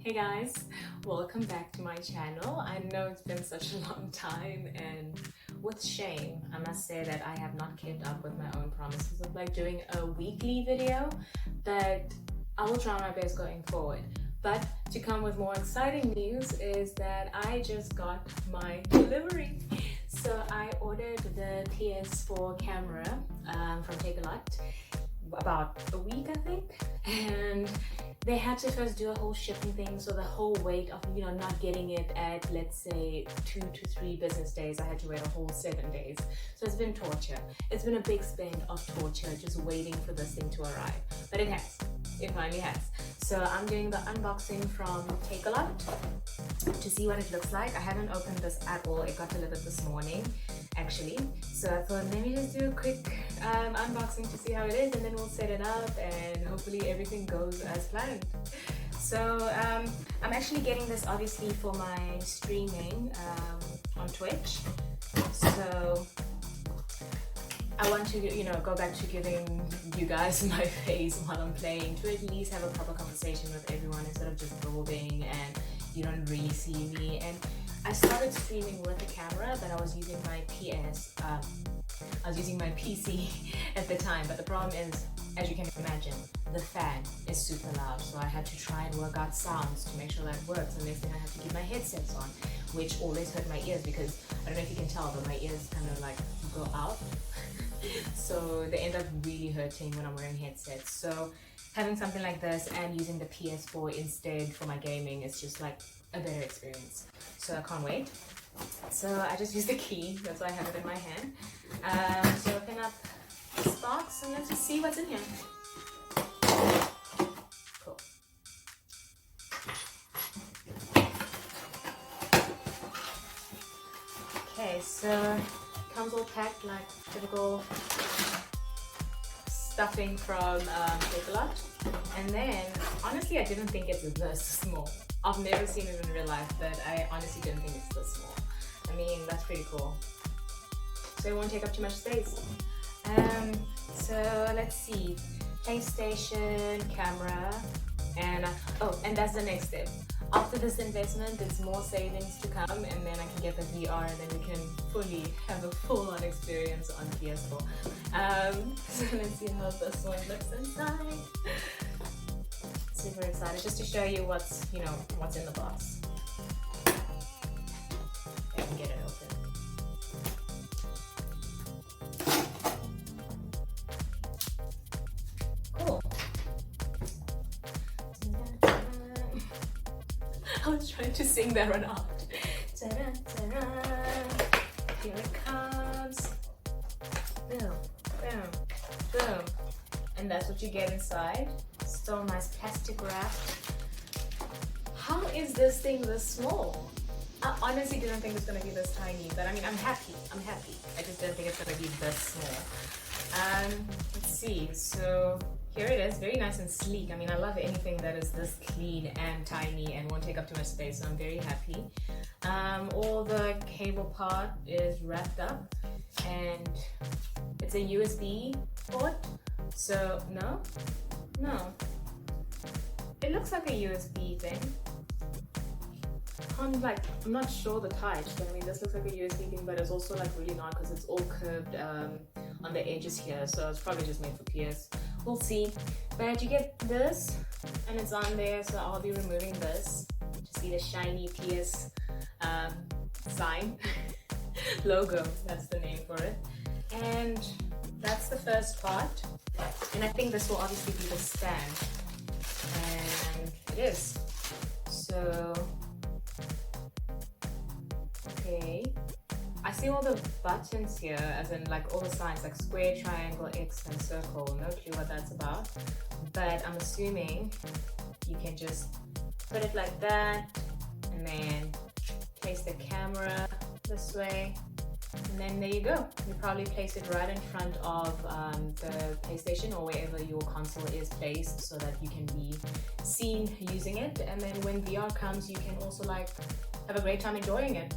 Hey guys, welcome back to my channel. I know it's been such a long time, and with shame, I must say that I have not kept up with my own promises of doing a weekly video, but I will try my best going forward. But to come with more exciting news is that I just got my delivery. So I ordered the PS4 camera from Takealot about a week, I think, and they had to first do a whole shipping thing, so the whole wait of not getting it at, let's say, 2 to 3 business days, I had to wait a whole 7 days. So it's been torture. It's been a big spend of torture just waiting for this thing to arrive, but it finally has. So I'm doing the unboxing from Takealot to see what it looks like. I haven't opened this at all. It got delivered this morning actually, so I thought let me just do a quick unboxing to see how it is, and then we'll set it up and hopefully everything goes as planned. So I'm actually getting this obviously for my streaming on Twitch, so I want to go back to giving you guys my face while I'm playing, to at least have a proper conversation with everyone instead of just building and you don't really see me. And I started streaming with the camera, but I was using my PC at the time. But the problem is, as you can imagine, the fan is super loud. So I had to try and work out sounds to make sure that works. And next thing I had to keep my headsets on, which always hurt my ears because I don't know if you can tell, but my ears kind of go out. So they end up really hurting when I'm wearing headsets. So having something like this and using the PS4 instead for my gaming is just a better experience. So I can't wait. So I just used the key, that's why I have it in my hand. So open up this box and let's just see what's in here. Cool. Okay, so it comes all packed like typical stuffing from Takealot. And then, honestly, I didn't think it's this small. I've never seen it in real life, but I honestly didn't think it's this small. I mean, that's pretty cool. So it won't take up too much space. So let's see. PlayStation, camera, and and that's the next step. After this investment, there's more savings to come, and then I can get the VR, and then we can fully have a full-on experience on PS4. So let's see how this one looks inside. Super excited just to show you what's in the box. I can get it open. Cool. I was trying to sing that one out. Here it comes. Boom, boom, boom. And that's what you get inside. So nice plastic wrap. How is this thing this small? I honestly didn't think it's gonna be this tiny, but I mean, I'm happy. I just didn't think it's gonna be this small. Let's see. So here it is, very nice and sleek. I mean, I love anything that is this clean and tiny and won't take up too much space, so I'm very happy. All the cable part is wrapped up, and it's a USB port. So no. It looks like a USB thing. I'm not sure the types, but I mean, this looks like a USB thing, but it's also really not because it's all curved on the edges here. So it's probably just made for PS. We'll see. But you get this, and it's on there. So I'll be removing this to see the shiny PS sign logo. That's the name for it. And that's the first part. And I think this will obviously be the stand. And it is. So, okay. I see all the buttons here, as in all the signs, like square, triangle, X, and circle. No clue what that's about. But I'm assuming you can just put it like that, and then place the camera this way. And then there you go. You probably place it right in front of the PlayStation or wherever your console is placed so that you can be seen using it. And then when VR comes, you can also have a great time enjoying it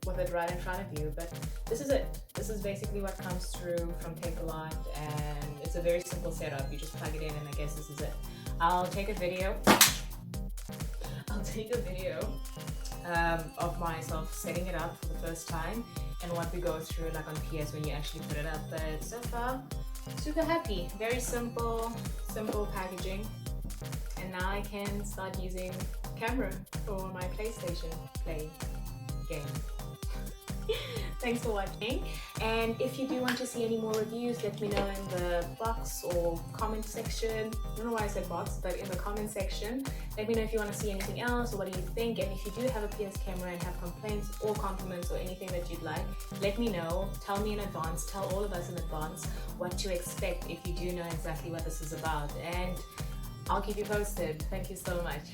with it right in front of you. But this is it. This is basically what comes through from Takealot, and it's a very simple setup. You just plug it in, and I guess this is it. I'll take a video take a video of myself setting it up for the first time and what we go through like on PS when you actually put it up. But so far, super happy. Very simple packaging. And now I can start using camera for my PlayStation play game. Thanks for watching, and if you do want to see any more reviews, let me know in the box or comment section. I don't know why I said box, but in the comment section, let me know if you want to see anything else or what do you think. And if you do have a PS camera and have complaints or compliments or anything that you'd like, let me know. Tell me in advance, tell all of us in advance what to expect if you do know exactly what this is about, and I'll keep you posted. Thank you so much.